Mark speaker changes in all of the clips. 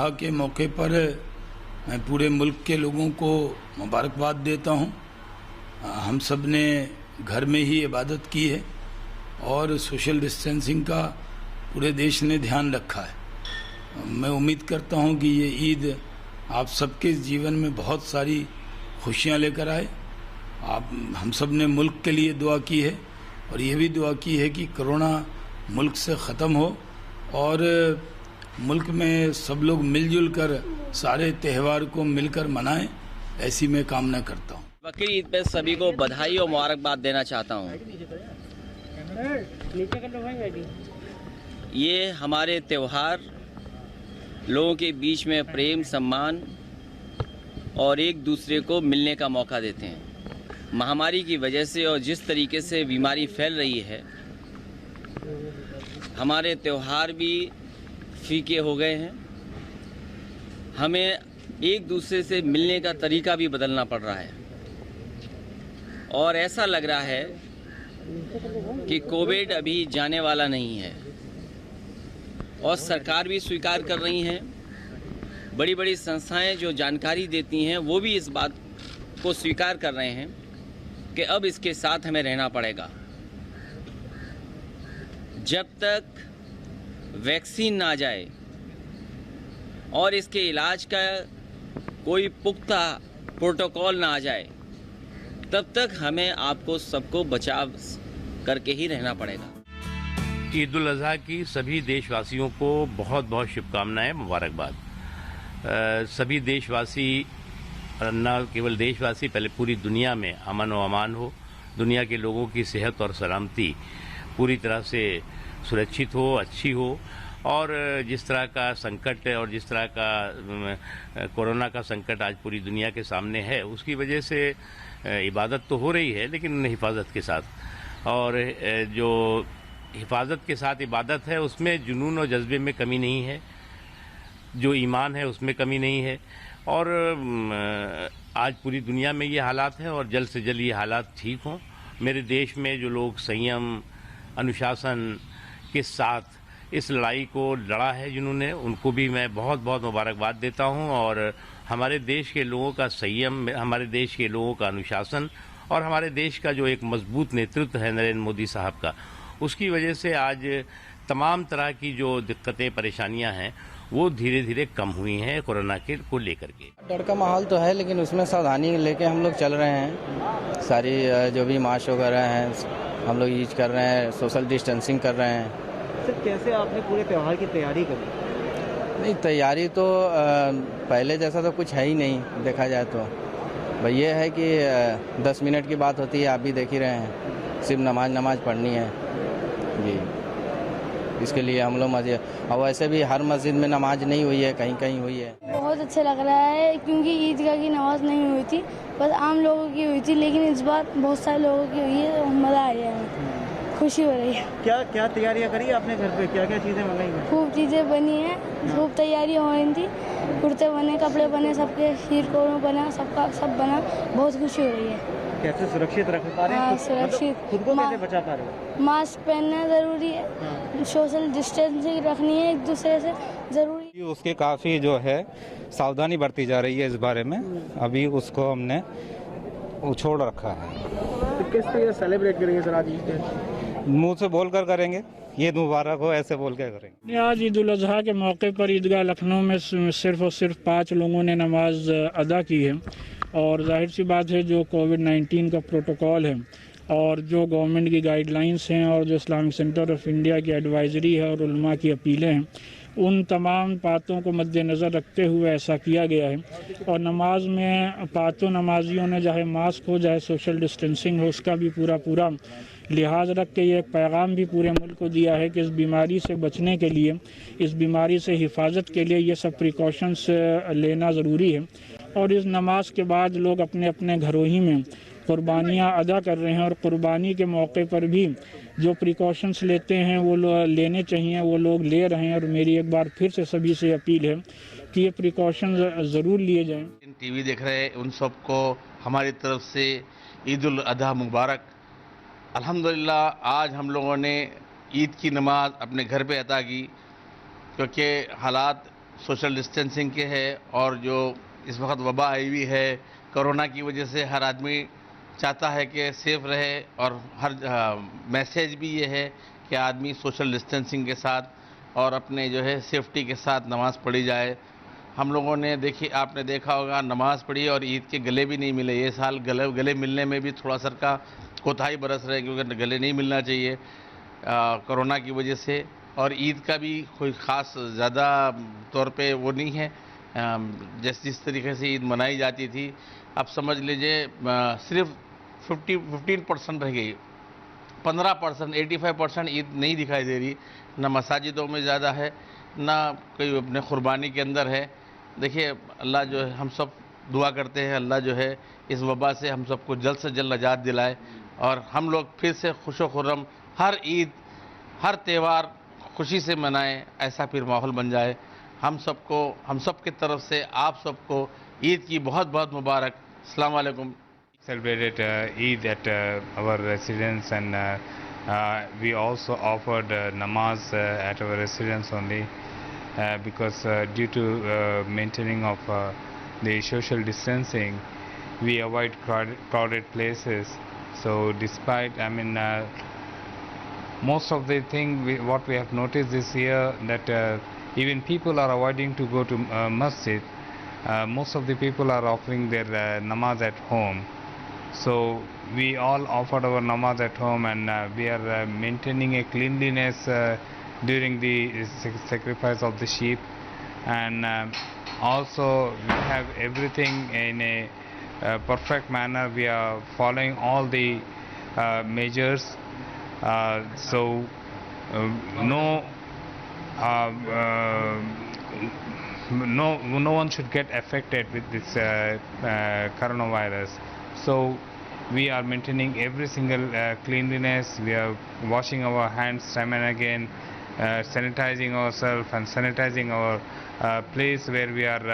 Speaker 1: अज़हा के मौके पर मैं पूरे मुल्क के लोगों को मुबारकबाद देता हूँ। हम सब ने घर में ही इबादत की है और सोशल डिस्टेंसिंग का पूरे देश ने ध्यान रखा है। मैं उम्मीद करता हूँ कि ये ईद आप सबके जीवन में बहुत सारी खुशियाँ लेकर आए। हम सब ने मुल्क के लिए दुआ की है और ये भी दुआ की है कि कोरोना मुल्क से ख़त्म हो और मुल्क में सब लोग मिलजुल कर सारे त्यौहार को मिलकर मनाएं, ऐसी मैं कामना करता हूँ।
Speaker 2: बकरीद ईद पे सभी को बधाई और मुबारकबाद देना चाहता हूँ। ये हमारे त्यौहार लोगों के बीच में प्रेम, सम्मान और एक दूसरे को मिलने का मौका देते हैं। महामारी की वजह से और जिस तरीके से बीमारी फैल रही है, हमारे त्यौहार भी फीके हो गए हैं। हमें एक दूसरे से मिलने का तरीका भी बदलना पड़ रहा है और ऐसा लग रहा है कि कोविड अभी जाने वाला नहीं है और सरकार भी स्वीकार कर रही हैं। बड़ी बड़ी संस्थाएं जो जानकारी देती हैं वो भी इस बात को स्वीकार कर रहे हैं कि अब इसके साथ हमें रहना पड़ेगा। जब तक वैक्सीन ना जाए और इसके इलाज का कोई पुख्ता प्रोटोकॉल ना आ जाए, तब तक हमें आपको सबको बचाव करके ही रहना पड़ेगा।
Speaker 3: ईद उल अज़हा की सभी देशवासियों को बहुत बहुत शुभकामनाएं, मुबारकबाद। सभी देशवासी, न केवल देशवासी, पहले पूरी दुनिया में अमन व अमान हो, दुनिया के लोगों की सेहत और सलामती पूरी तरह से सुरक्षित हो, अच्छी हो और जिस तरह का संकट और जिस तरह का कोरोना का संकट आज पूरी दुनिया के सामने है, उसकी वजह से इबादत तो हो रही है लेकिन हिफाजत के साथ, और जो हिफाजत के साथ इबादत है उसमें जुनून और जज्बे में कमी नहीं है, जो ईमान है उसमें कमी नहीं है। और आज पूरी दुनिया में ये हालात हैं और जल्द से जल्द ये हालात ठीक हों। मेरे देश में जो लोग संयम, अनुशासन के साथ इस लड़ाई को लड़ा है जिन्होंने, उनको भी मैं बहुत बहुत मुबारकबाद देता हूं। और हमारे देश के लोगों का संयम, हमारे देश के लोगों का अनुशासन और हमारे देश का जो एक मजबूत नेतृत्व है नरेंद्र मोदी साहब का, उसकी वजह से आज तमाम तरह की जो दिक्कतें, परेशानियां हैं वो धीरे धीरे कम हुई हैं कोरोना के को लेकर के।
Speaker 4: डर का माहौल तो है लेकिन उसमें सावधानी लेके हम लोग चल रहे हैं। सारी जो भी मास्क वगैरह हैं हम लोग यूज कर रहे हैं, सोशल डिस्टेंसिंग कर रहे हैं।
Speaker 5: सर, कैसे आपने पूरे त्यौहार की तैयारी करी?
Speaker 4: नहीं, तैयारी तो पहले जैसा तो कुछ है ही नहीं, देखा जाए तो भाई ये है कि 10 मिनट की बात होती है, आप भी देख ही रहे हैं, सिर्फ नमाज पढ़नी है जी। इसके लिए हम लोग मजे, और वैसे भी हर मस्जिद में नमाज नहीं हुई है, कहीं कहीं हुई है।
Speaker 6: बहुत अच्छा लग रहा है क्योंकि ईदगाह की नमाज नहीं हुई थी, बस आम लोगों की हुई थी, लेकिन इस बार बहुत सारे लोगों की हुई है, मज़ा आया है, खुशी हो रही है।
Speaker 5: क्या क्या तैयारियां करी आपने घर पे, क्या क्या चीज़ें मंगाई हैं?
Speaker 6: खूब चीज़ें बनी हैं, खूब तैयारियां हो रही थी, कुर्ते बने, कपड़े बने, सबके शीर कोरों बना, सबका सब बना, बहुत खुशी हो रही है।
Speaker 5: कैसे सुरक्षित रख पा रहे हैं?
Speaker 6: हाँ, सुरक्षित।
Speaker 5: खुद को कैसे बचा पा रहे हो?
Speaker 6: मास्क पहनना ज़रूरी है, सोशल डिस्टेंसिंग रखनी है एक दूसरे से ज़रूरी।
Speaker 7: उसके काफ़ी जो है सावधानी बरती जा रही है इस बारे में, अभी उसको हमने छोड़ रखा है।
Speaker 5: तो किस तरह सेलिब्रेट करेंगे सर आज ईद?
Speaker 7: मुंह से बोलकर करेंगे, ईद मुबारक हो, ऐसे बोल के करेंगे।
Speaker 8: आज ईद उल अज़हा के मौके पर ईदगाह लखनऊ में सिर्फ और सिर्फ 5 लोगों ने नमाज अदा की है और जाहिर सी बात है जो कोविड-19 का प्रोटोकॉल है और जो गवर्नमेंट की गाइडलाइंस हैं और जो इस्लामिक सेंटर ऑफ इंडिया की एडवाइजरी है और उलमा की अपीलें हैं, उन तमाम बातों को मद्देनज़र रखते हुए ऐसा किया गया है। और नमाज में पाँचों नमाजियों ने चाहे मास्क हो चाहे सोशल डिस्टेंसिंग हो, उसका भी पूरा लिहाज रख के ये एक पैगाम भी पूरे मुल्क को दिया है कि इस बीमारी से बचने के लिए, इस बीमारी से हिफाजत के लिए ये सब प्रिकॉशंस लेना ज़रूरी है। और इस नमाज के बाद लोग अपने अपने घरों ही में कुर्बानियाँ अदा कर रहे हैं और कुर्बानी के मौके पर भी जो प्रिकॉशंस लेते हैं वो लेने चाहिए, वो लोग ले रहे हैं। और मेरी एक बार फिर से सभी से अपील है कि ये प्रिकॉशन ज़रूर लिए जाएं।
Speaker 9: टीवी देख रहे हैं उन सबको हमारी तरफ से ईद उल अज़हा मुबारक। अल्हम्दुलिल्लाह आज हम लोगों ने ईद की नमाज अपने घर पे अदा की, क्योंकि हालात सोशल डिस्टेंसिंग के है और जो इस वक्त वबा आई हुई है कोरोना की वजह से, हर आदमी चाहता है कि सेफ रहे और हर मैसेज भी ये है कि आदमी सोशल डिस्टेंसिंग के साथ और अपने जो है सेफ्टी के साथ नमाज़ पढ़ी जाए। हम लोगों ने आपने देखा होगा नमाज़ पढ़ी और ईद के गले भी नहीं मिले। ये साल गले मिलने में भी थोड़ा सर का कोताही बरस रहे, क्योंकि गले नहीं मिलना चाहिए कोरोना की वजह से। और ईद का भी कोई ख़ास ज़्यादा तौर पे वो नहीं है, जिस तरीके से ईद मनाई जाती थी अब समझ लीजिए सिर्फ 15% रह गई। 15%, 85% ईद नहीं दिखाई दे रही, ना मसाजिदों में ज़्यादा है, ना कोई अपने क़ुरबानी के अंदर है। देखिए अल्लाह जो है, हम सब दुआ करते हैं अल्लाह जो है इस वबा से हम सबको जल्द से जल्द निजात दिलाए और हम लोग फिर से खुश व खुर्रम हर ईद हर त्यौहार खुशी से मनाएं, ऐसा फिर माहौल बन जाए। हम सब की तरफ से आप सबको ईद की बहुत बहुत मुबारक। अस्सलाम वालेकुम।
Speaker 10: Celebrated Eid at our residence, and we also offered namaz at our residence only because due to maintaining of the social distancing, we avoid crowded places. So despite, most of the what we have noticed this year that even people are avoiding to go to masjid. Most of the people are offering their namaz at home. So we all offered our namaz at home, and we are maintaining a cleanliness during the sacrifice of the sheep, and also we have everything in a perfect manner. We are following all the measures, so no one should get affected with this coronavirus. So we are maintaining every single cleanliness. We are washing our hands time and again, sanitizing ourselves and sanitizing our place where we are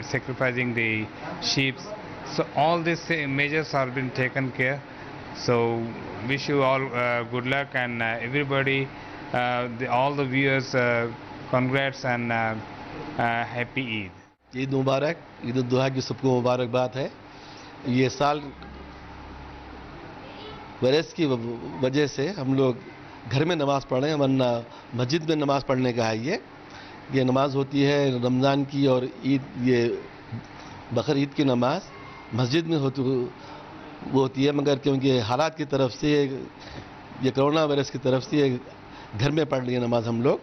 Speaker 10: sacrificing the sheep. So all these measures are being taken care. So wish you all good luck, and everybody, all the viewers, congrats and happy Eid.
Speaker 11: Eid मुबारक, ईद उल जुहा की सबको मुबारकबाद है। ये साल virus की वजह से हम लोग घर में नमाज़ पढ़ रहे हैं, वरना मस्जिद में नमाज़ पढ़ने का है। ये नमाज़ होती है रमज़ान की और ईद, ये बकर ईद की नमाज़ मस्जिद में होती है, मगर क्योंकि हालात की तरफ से, ये कोरोना वायरस की तरफ से घर में पढ़ लिए नमाज हम लोग,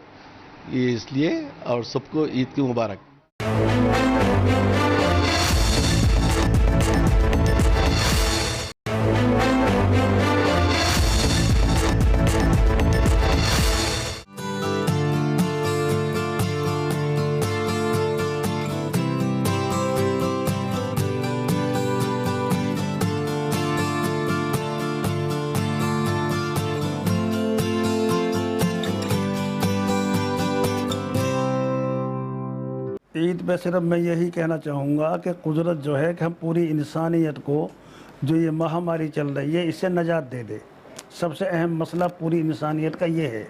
Speaker 11: ये इसलिए। और सबको ईद की मुबारक।
Speaker 12: ईद पे सिर्फ मैं यही कहना चाहूँगा कि कुदरत जो है कि हम पूरी इंसानियत को जो ये महामारी चल रही है इससे निजात दे दे। सबसे अहम मसला पूरी इंसानियत का ये है,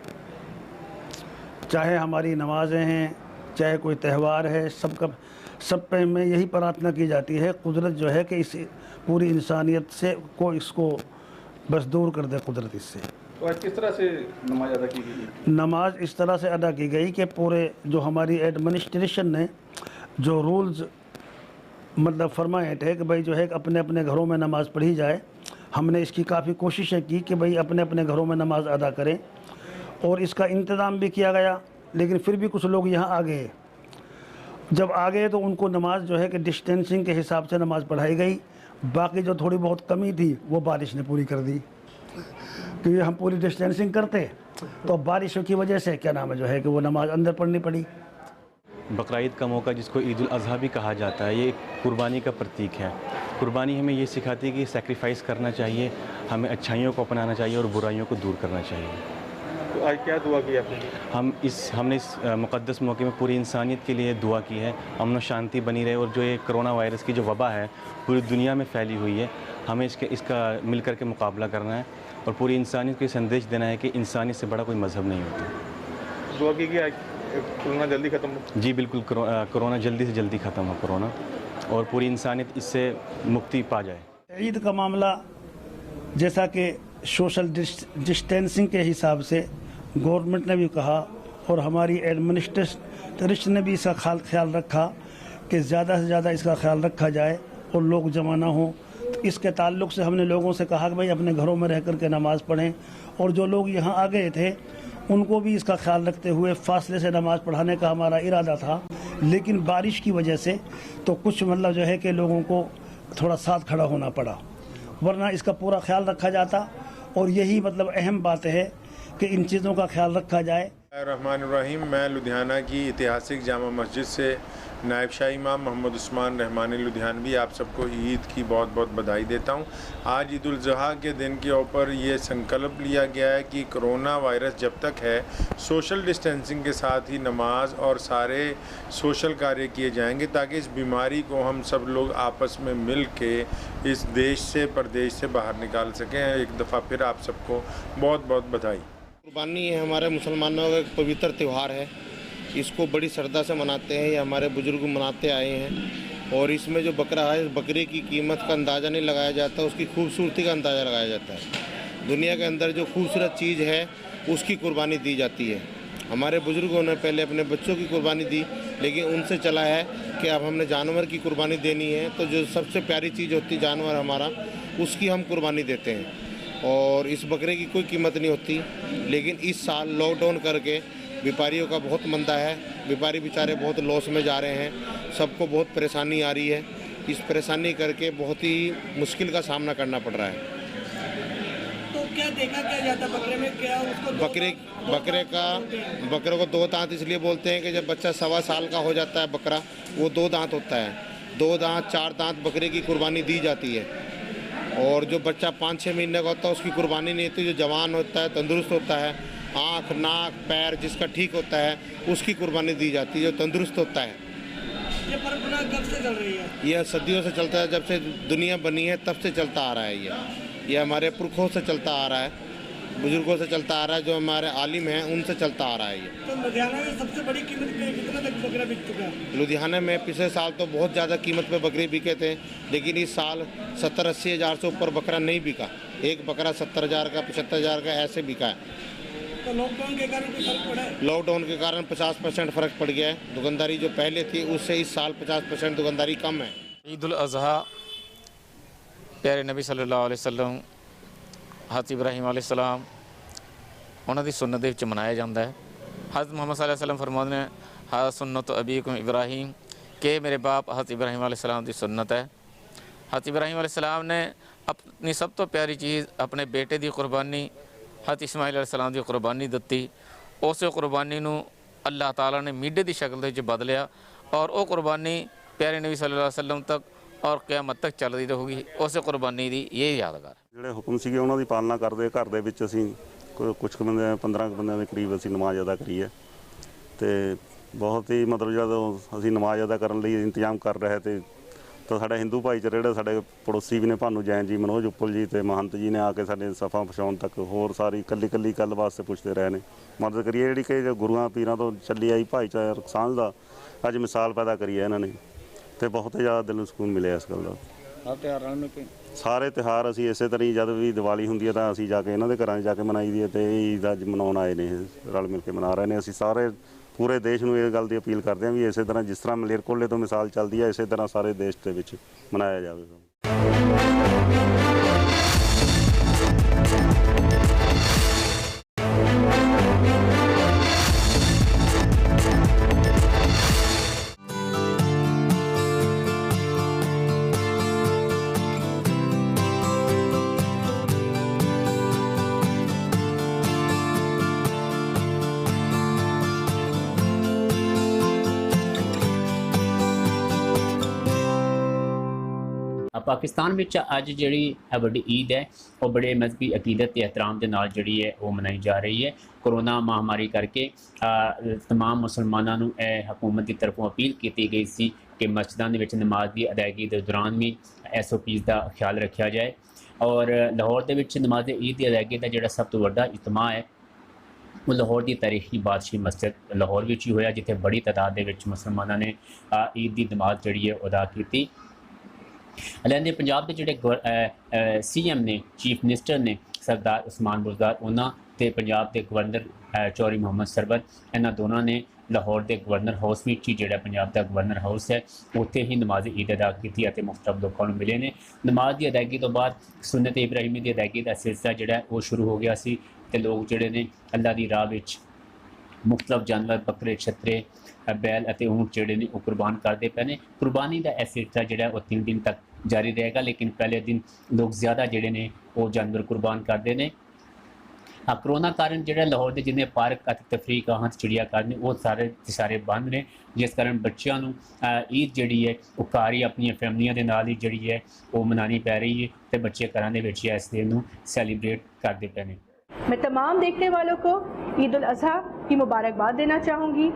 Speaker 12: चाहे हमारी नमाज़ें हैं, चाहे कोई त्यौहार है, सब पे में यही प्रार्थना की जाती है कुदरत जो है कि इस पूरी इंसानियत से इसको बस दूर कर दे कुदरत इससे।
Speaker 5: तो आज किस तरह से नमाज अदा की गई?
Speaker 12: नमाज इस तरह से अदा की गई कि पूरे जो हमारी एडमिनिस्ट्रेशन ने जो रूल्स मतलब फरमाए थे कि भाई जो है अपने अपने घरों में नमाज़ पढ़ी जाए, हमने इसकी काफ़ी कोशिशें की कि भाई अपने अपने घरों में नमाज़ अदा करें और इसका इंतज़ाम भी किया गया। लेकिन फिर भी कुछ लोग यहाँ आ गए, जब आ गए तो उनको नमाज जो है कि डिस्टेंसिंग के हिसाब से नमाज़ पढ़ाई गई। बाकी जो थोड़ी बहुत कमी थी वो बारिश ने पूरी कर दी, क्योंकि हम पूरी डिस्टेंसिंग करते तो बारिशों की वजह से क्या नाम है जो है कि वो नमाज अंदर पढ़नी पड़ी।
Speaker 13: बकरा ईद का मौका जिसको ईद उल अज़हा भी कहा जाता है, ये कुर्बानी का प्रतीक है। कुर्बानी हमें ये सिखाती है कि सैक्रिफाइस करना चाहिए, हमें अच्छाइयों को अपनाना चाहिए और बुराइयों को दूर करना चाहिए।
Speaker 5: तो आज क्या दुआ की आपने?
Speaker 13: हमने इस मुक़द्दस मौके में पूरी इंसानियत के लिए दुआ की है, अमन व शांति बनी रहे। और जो ये कोरोना वायरस की जो वबा है पूरी दुनिया में फैली हुई है, हमें इसका मिल कर के मुकाबला करना है और पूरी इंसानियत को ये संदेश देना है कि इंसानियत से बड़ा कोई मज़हब नहीं होता।
Speaker 5: दुआ की कोरोना जल्दी खत्म हो?
Speaker 13: जी बिल्कुल, कोरोना जल्दी से जल्दी ख़त्म हो कोरोना, और पूरी इंसानियत इससे मुक्ति पा जाए।
Speaker 12: ईद का मामला जैसा कि सोशल डिस्टेंसिंग के हिसाब से गवर्नमेंट ने भी कहा और हमारी एडमिनिस्ट्रेशन ने भी इसका ख्याल रखा कि ज़्यादा से ज़्यादा इसका ख्याल रखा जाए और लोग जमा ना हो। तो इसके ताल्लुक़ से हमने लोगों से कहा कि भाई अपने घरों में रह कर के नमाज़ पढ़ें, और जो लोग यहाँ आ गए थे उनको भी इसका ख्याल रखते हुए फासले से नमाज़ पढ़ाने का हमारा इरादा था, लेकिन बारिश की वजह से तो कुछ मतलब जो है कि लोगों को थोड़ा साथ खड़ा होना पड़ा, वरना इसका पूरा ख्याल रखा जाता। और यही मतलब अहम बात है कि इन चीज़ों का ख्याल रखा जाए।
Speaker 14: रहमान रहीम, मैं लुधियाना की ऐतिहासिक जामा मस्जिद से नायब शाह इमाम मोहम्मद उस्मान रहमानी लुधियानवी आप सबको ईद की बहुत बहुत बधाई देता हूँ। आज ईद उल ज़ुहा के दिन के ऊपर ये संकल्प लिया गया है कि कोरोना वायरस जब तक है सोशल डिस्टेंसिंग के साथ ही नमाज और सारे सोशल कार्य किए जाएंगे, ताकि इस बीमारी को हम सब लोग आपस में मिल के इस देश से प्रदेश से बाहर निकाल सकें। एक दफ़ा फिर आप सबको बहुत बहुत बधाई।
Speaker 15: कुर्बानी है हमारे मुसलमानों का एक पवित्र त्यौहार है, इसको बड़ी श्रद्धा से मनाते हैं, ये हमारे बुजुर्ग मनाते आए हैं। और इसमें जो बकरा है, इस बकरे की कीमत का अंदाज़ा नहीं लगाया जाता, उसकी खूबसूरती का अंदाज़ा लगाया जाता है। दुनिया के अंदर जो खूबसूरत चीज़ है उसकी कुर्बानी दी जाती है। हमारे बुजुर्गों ने पहले अपने बच्चों की कुर्बानी दी, लेकिन उनसे चला है कि अब हमने जानवर की कुर्बानी देनी है, तो जो सबसे प्यारी चीज़ होती है जानवर हमारा, उसकी हम कुर्बानी देते हैं। और इस बकरे की कोई कीमत नहीं होती, लेकिन इस साल लॉकडाउन करके व्यापारियों का बहुत मंदा है, व्यापारी बेचारे बहुत लॉस में जा रहे हैं, सबको बहुत परेशानी आ रही है। इस परेशानी करके बहुत ही मुश्किल का सामना करना पड़ रहा है।
Speaker 16: तो क्या देखा क्या जाता बकरे में, क्या उसको
Speaker 15: बकरे को दो दांत इसलिए बोलते हैं कि जब बच्चा 1.25 साल का हो जाता है बकरा, वो 2 दांत होता है, 2 दांत 4 दांत बकरे की कुर्बानी दी जाती है। और जो बच्चा 5-6 महीने का होता है उसकी कुर्बानी नहीं होती, जो जवान होता है, तंदुरुस्त होता है, आँख नाक पैर जिसका ठीक होता है, उसकी कुर्बानी दी जाती है, जो तंदुरुस्त होता है।
Speaker 16: ये परंपरा कब से चल रही है?
Speaker 15: यह सदियों से चलता है, जब से दुनिया बनी है तब से चलता आ रहा है। ये हमारे पुरखों से चलता आ रहा है, बुजुर्गों से चलता आ रहा है, जो हमारे आलिम हैं उनसे चलता आ रहा है। ये
Speaker 16: तो लुधियाना में सबसे बड़ी कीमत पे कितना तक बकरा बिक चुका है?
Speaker 15: लुधियाना में पिछले साल तो बहुत ज़्यादा कीमत पे बकरे बिके थे, लेकिन इस साल 70-80 हज़ार से ऊपर बकरा नहीं बिका। एक बकरा 70,000 का 75,000 का ऐसे बिका है।
Speaker 16: तो लॉकडाउन के कारण कोई फर्क पड़ा है?
Speaker 15: लॉकडाउन के कारण 50% फ़र्क पड़ गया है। दुकानदारी जो पहले थी उससे इस साल 50% दुकानदारी कम है।
Speaker 17: ईद उल अज़हा प्यारे नबी सल्लल्लाहु अलैहि वसल्लम हज़रत इब्राहीम अलैहिस्सलाम उन्होंने दी सुन्नत दे विच मनाया जाता है। हज़रत मुहम्मद सल्लल्लाहु अलैहि वसल्लम फरमाते हैं, हाँ सुन्नत अबीकुम इब्राहीम, के मेरे बाप हज़रत इब्राहीम अलैहिस्सलाम दी सुन्नत है। हज़रत इब्राहीम अलैहिस्सलाम ने अपनी सब तो प्यारी चीज़ अपने बेटे दी कुर्बानी हज़रत इस्माइल अलैहिस्सलाम दी कुर्बानी दित्ती। उस कुर्बानी नूं अल्लाह ताला ने मीडे की शक्ल दे विच बदलिया, और वह कुर्बानी प्यारे नबी सल्लल्लाहु अलैहि वसल्लम तक और क़यामत तक चलती रहूगी। उस कुर्बानी की ये यादगार
Speaker 18: ਜਿਹੜੇ ਹੁਕਮ ਸੀਗੇ ਉਹਨਾਂ ਦੀ ਪਾਲਣਾ ਕਰਦੇ ਘਰ ਦੇ ਵਿੱਚ ਅਸੀਂ ਕੁਝ ਕੁ ਬੰਦੇ 15 ਬੰਦਿਆਂ ਦੇ ਕਰੀਬ ਅਸੀਂ ਨਮਾਜ਼ ਅਦਾ ਕਰੀ ਹੈ, ਤੇ ਬਹੁਤ ਹੀ ਮਤਲਬ ਜਦੋਂ ਅਸੀਂ ਨਮਾਜ਼ ਅਦਾ ਕਰਨ ਲਈ ਇੰਤਜ਼ਾਮ ਕਰ ਰਹੇ ਤੇ ਤਾਂ ਸਾਡਾ ਹਿੰਦੂ ਭਾਈਚਾਰੇ ਜਿਹੜੇ ਸਾਡੇ ਪੜੋਸੀ ਵੀ ਨੇ, ਭਾਨੂ ਜੈਨ ਜੀ, ਮਨੋਜ ਉੱਪਲ ਜੀ ਤੇ ਮਹੰਤ ਜੀ ਨੇ ਆ ਕੇ ਸਾਡੇ ਸਫਾ ਪਛਾਉਣ ਤੱਕ ਹੋਰ ਸਾਰੀ ਕੱਲੀ ਗੱਲ ਵਾਸਤੇ ਪੁੱਛਦੇ ਰਹੇ ਨੇ। ਮਦਦ ਕਰੀਏ ਜਿਹੜੀ ਕਿ ਗੁਰੂਆਂ ਪੀਰਾਂ ਤੋਂ ਚੱਲੀ ਆਈ ਭਾਈਚਾਰਕ ਸਾਂਝ ਦਾ ਅੱਜ ਮਿਸਾਲ ਪੈਦਾ ਕਰੀ ਹੈ ਇਹਨਾਂ ਨੇ, ਤੇ ਬਹੁਤ ਹੀ ਜ਼ਿਆਦਾ ਦਿਲ ਨੂੰ ਸਕੂਨ ਮਿਲਿਆ ਇਸ ਗੱਲ ਦਾ। ਸਾਰੇ ਤਿਉਹਾਰ ਅਸੀਂ ਇਸੇ ਤਰ੍ਹਾਂ ਹੀ ਜਦ ਵੀ ਦੀਵਾਲੀ ਹੁੰਦੀ ਹੈ ਤਾਂ ਅਸੀਂ ਜਾ ਕੇ ਇਹਨਾਂ ਦੇ ਘਰਾਂ 'ਚ ਜਾ ਕੇ ਮਨਾਈ ਦੀ ਹੈ, ਤੇ ਈਦ ਅੱਜ ਮਨਾਉਣ ਆਏ ਨੇ, ਰਲ ਮਿਲ ਕੇ ਮਨਾ ਰਹੇ ਨੇ। ਅਸੀਂ ਸਾਰੇ ਪੂਰੇ ਦੇਸ਼ ਨੂੰ ਇਹ ਗੱਲ ਦੀ ਅਪੀਲ ਕਰਦੇ ਹਾਂ ਵੀ ਇਸੇ ਤਰ੍ਹਾਂ ਜਿਸ ਤਰ੍ਹਾਂ ਮਲੇਰਕੋਟਲੇ ਤੋਂ ਮਿਸਾਲ ਚੱਲਦੀ ਹੈ, ਇਸੇ ਤਰ੍ਹਾਂ ਸਾਰੇ ਦੇਸ਼ ਦੇ ਵਿੱਚ ਮਨਾਇਆ ਜਾਵੇਗਾ।
Speaker 19: पाकिस्तान ਵਿੱਚ ਅੱਜ ਜਿਹੜੀ ਹੈ ਵੱਡੀ ਈਦ ਹੈ ਉਹ ਬੜੇ ਮਜ਼ਹਬੀ ਅਕੀਦਤ ਤੇ ਇਹਿਤਰਾਮ ਦੇ ਨਾਲ ਜਿਹੜੀ ਹੈ ਉਹ ਮਨਾਈ ਜਾ ਰਹੀ ਹੈ। ਕੋਰੋਨਾ ਮਹਾਮਾਰੀ ਕਰਕੇ तमाम ਮੁਸਲਮਾਨਾਂ ਨੂੰ ਇਹ ਹਕੂਮਤ ਦੀ ਤਰਫੋਂ ਅਪੀਲ ਕੀਤੀ ਗਈ ਸੀ ਕਿ ਮਸਜਿਦਾਂ ਦੇ ਵਿੱਚ ਨਮਾਜ਼ ਦੀ ਅਦਾਇਗੀ ਦੇ ਦੌਰਾਨ ਵੀ SOPs ਦਾ ਖਿਆਲ ਰੱਖਿਆ ਜਾਏ। ਔਰ ਲਾਹੌਰ ਦੇ ਵਿੱਚ ਨਮਾਜ਼ ਈਦ ਦੀ ਅਦਾਇਗੀ ਦਾ ਜਿਹੜਾ ਸਭ ਤੋਂ ਵੱਡਾ ਇਜਤਮਾ ਹੈ ਉਹ ਲਾਹੌਰ ਦੀ ਤਾਰੀਖੀ ਬਾਦਸ਼ਾਹੀ ਮਸਜਿਦ ਲਾਹੌਰ ਵਿੱਚ ਹੀ ਹੋਇਆ, ਜਿੱਥੇ ਬੜੀ ਤਾਦਾਦ ਦੇ ਵਿੱਚ ਮੁਸਲਮਾਨਾਂ ਨੇ ਈਦ ਦੀ ਨਮਾਜ਼ ਜਿਹੜੀ ਹੈ ਅਦਾ ਕੀਤੀ। ਲੈਂਦੇ ਪੰਜਾਬ ਦੇ ਜਿਹੜੇ CM ਨੇ, ਚੀਫ ਮਿਨਿਸਟਰ ਨੇ ਸਰਦਾਰ ਉਸਮਾਨ ਬੁਜ਼ਦਾਰ, ਉਹਨਾਂ ਤੇ ਪੰਜਾਬ ਦੇ ਗਵਰਨਰ ਚੌਧਰੀ ਮੁਹੰਮਦ ਸਰਬਤ, ਇਹਨਾਂ ਦੋਨਾਂ ਨੇ ਲਾਹੌਰ ਦੇ ਗਵਰਨਰ ਹਾਊਸ ਵਿੱਚ ਹੀ, ਜਿਹੜਾ ਪੰਜਾਬ ਦਾ ਗਵਰਨਰ ਹਾਊਸ ਹੈ, ਉੱਥੇ ਹੀ ਨਮਾਜ਼ ਈਦ ਅਦਾ ਕੀਤੀ ਅਤੇ ਮੁਖਤਲਿਫ ਲੋਕਾਂ ਨੂੰ ਮਿਲੇ ਨੇ। ਨਮਾਜ਼ ਦੀ ਅਦਾਇਗੀ ਤੋਂ ਬਾਅਦ ਸੁਨਨਤ ਇਬਰਾਹੀਮੀ ਦੀ ਅਦਾਇਗੀ ਦਾ ਸਿਲਸਿਲਾ ਜਿਹੜਾ ਉਹ ਸ਼ੁਰੂ ਹੋ ਗਿਆ ਸੀ ਤੇ ਲੋਕ ਜਿਹੜੇ ਨੇ ਅੱਲਾ ਦੀ ਰਾਹ ਵਿੱਚ ਮੁਖਤਲਿਫ ਜਾਨਵਰ, ਬੱਕਰੇ, ਛਤਰੇ, बैल ਅਤੇ ऊँट ਜਿਹੜੇ ਨੇ ਉਹ ਕੁਰਬਾਨ ਕਰਦੇ ਪਏ ਨੇ। ਕੁਰਬਾਨੀ ਦਾ ਇਹ ਸਿਲਸਿਲਾ ਜਿਹੜਾ ਉਹ 3 ਦਿਨ ਤੱਕ ਜਾਰੀ ਰਹੇਗਾ, ਲੇਕਿਨ ਪਹਿਲੇ ਦਿਨ ਲੋਕ ਜ਼ਿਆਦਾ ਜਿਹੜੇ ਨੇ ਉਹ ਜਾਨਵਰ ਕੁਰਬਾਨ ਕਰਦੇ ਨੇ। कोरोना कारण जो लाहौर के जिन्हें पार्क तफरी गाह चिड़ियाघर ने वो सारे बंद ने, जिस कारण बच्चों ईद जी है वो घर ही अपन फैमिलियों के नाल ही जी है वो मनानी पै रही है तो बच्चे घर इस दिन सैलीब्रेट करते पे ने।
Speaker 20: मैं तमाम देखने वालों को ईद उल अज़हा की मुबारकबाद देना चाहूँगी।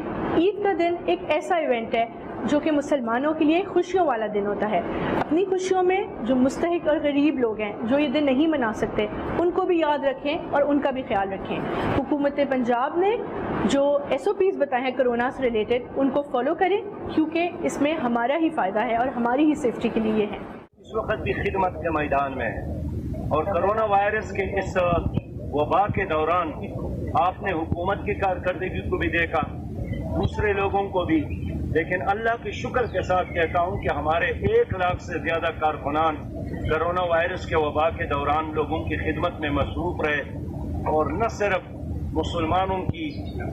Speaker 20: ईद का दिन एक ऐसा इवेंट है जो कि मुसलमानों के लिए खुशियों वाला दिन होता है। अपनी खुशियों में जो मुस्तहिक और गरीब लोग हैं जो ये दिन नहीं मना सकते उनको भी याद रखें और उनका भी ख्याल रखें। हुकूमत पंजाब ने जो SOPs बताए हैं कोरोना से रिलेटेड उनको फॉलो करें, क्योंकि इसमें हमारा ही फ़ायदा है और हमारी ही सेफ्टी के लिए है।
Speaker 21: इस वक्त भी खिदमत के मैदान में है और कोरोना वायरस के इस वबा के दौरान आपने हुकूमत की कारकर्दगी को भी देखा, दूसरे लोगों को भी, लेकिन अल्लाह के शुक्र के साथ कहता हूँ कि हमारे 1 लाख से ज़्यादा कारकुनान कोरोना वायरस के वबा के दौरान लोगों की खिदमत में मसरूफ़ रहे और न सिर्फ मुसलमानों की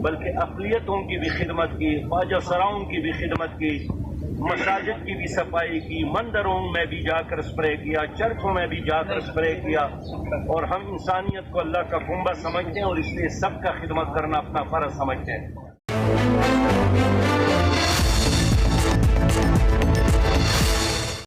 Speaker 21: बल्कि अक़लियतों की भी खिदमत की, ख्वाजा सराओं की भी खिदमत की, मसाजिद की भी सफाई की, मंदिरों में भी जाकर स्प्रे किया, चर्चों में भी जाकर स्प्रे किया। और हम इंसानियत को अल्लाह का कुंबा समझते हैं और इसलिए सबका खिदमत करना अपना फ़र्ज समझते हैं।